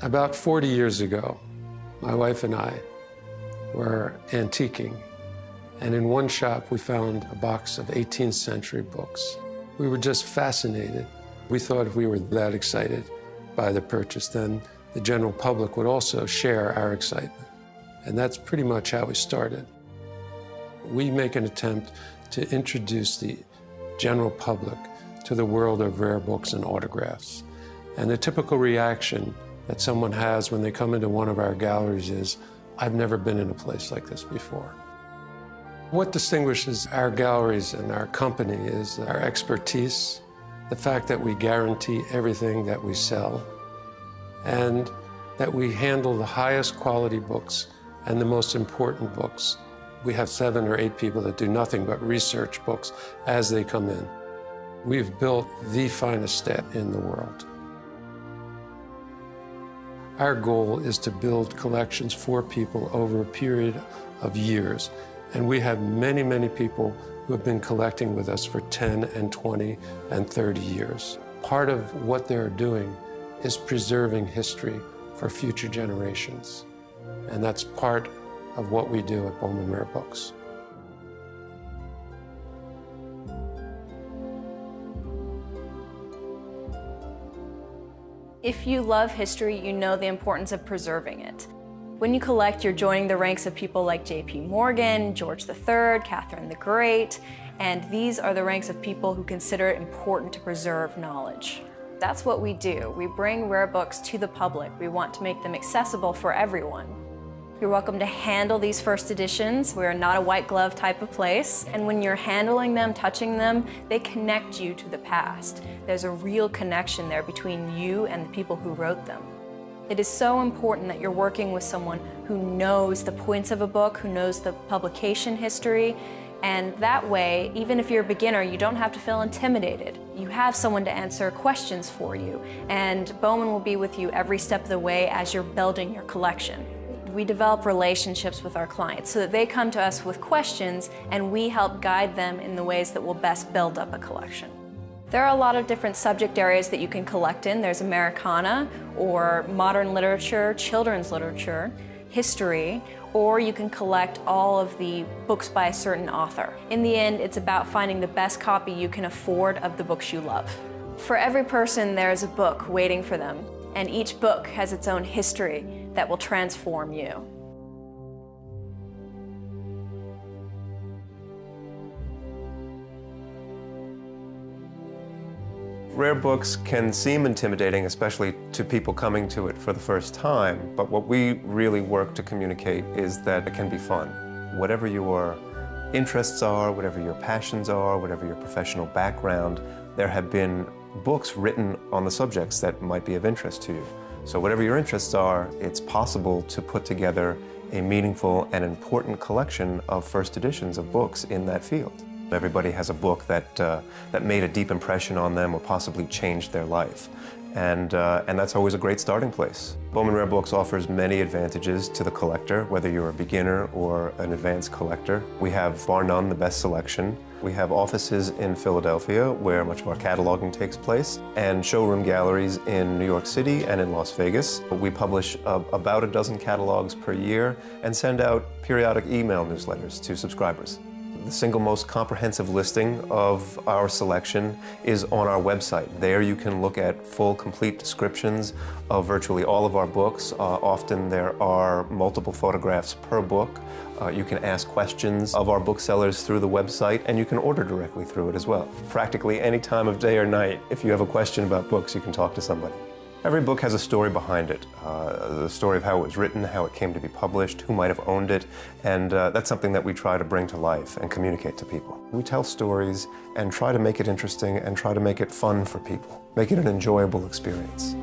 About 40 years ago, my wife and I were antiquing, and in one shop we found a box of 18th century books. We were just fascinated. We thought if we were that excited by the purchase, then the general public would also share our excitement. And that's pretty much how we started. We make an attempt to introduce the general public to the world of rare books and autographs. And the typical reaction that someone has when they come into one of our galleries is, "I've never been in a place like this before." What distinguishes our galleries and our company is our expertise, the fact that we guarantee everything that we sell, and that we handle the highest quality books and the most important books. We have 7 or 8 people that do nothing but research books as they come in. We've built the finest staff in the world. Our goal is to build collections for people over a period of years. And we have many, many people who have been collecting with us for 10 and 20 and 30 years. Part of what they're doing is preserving history for future generations. And that's part of what we do at Bauman Rare Books. If you love history, you know the importance of preserving it. When you collect, you're joining the ranks of people like J.P. Morgan, George III, Catherine the Great, and these are the ranks of people who consider it important to preserve knowledge. That's what we do. We bring rare books to the public. We want to make them accessible for everyone. You're welcome to handle these first editions. We're not a white glove type of place. And when you're handling them, touching them, they connect you to the past. There's a real connection there between you and the people who wrote them. It is so important that you're working with someone who knows the points of a book, who knows the publication history, and that way, even if you're a beginner, you don't have to feel intimidated. You have someone to answer questions for you, and Bauman will be with you every step of the way as you're building your collection. We develop relationships with our clients so that they come to us with questions and we help guide them in the ways that will best build up a collection. There are a lot of different subject areas that you can collect in. There's Americana, or modern literature, children's literature, history, or you can collect all of the books by a certain author. In the end, it's about finding the best copy you can afford of the books you love. For every person, there is a book waiting for them, and each book has its own history that will transform you. Rare books can seem intimidating, especially to people coming to it for the first time, but what we really work to communicate is that it can be fun. Whatever your interests are, whatever your passions are, whatever your professional background, there have been books written on the subjects that might be of interest to you. So whatever your interests are, it's possible to put together a meaningful and important collection of first editions of books in that field. Everybody has a book that made a deep impression on them or possibly changed their life. And that's always a great starting place. Bauman Rare Books offers many advantages to the collector, whether you're a beginner or an advanced collector. We have, bar none, the best selection. We have offices in Philadelphia, where much of our cataloging takes place, and showroom galleries in New York City and in Las Vegas. We publish about a dozen catalogs per year and send out periodic email newsletters to subscribers. The single most comprehensive listing of our selection is on our website. There you can look at full, complete descriptions of virtually all of our books. Often there are multiple photographs per book. You can ask questions of our booksellers through the website, and you can order directly through it as well. Practically any time of day or night, if you have a question about books, you can talk to somebody. Every book has a story behind it, the story of how it was written, how it came to be published, who might have owned it, and that's something that we try to bring to life and communicate to people. We tell stories and try to make it interesting and try to make it fun for people, make it an enjoyable experience.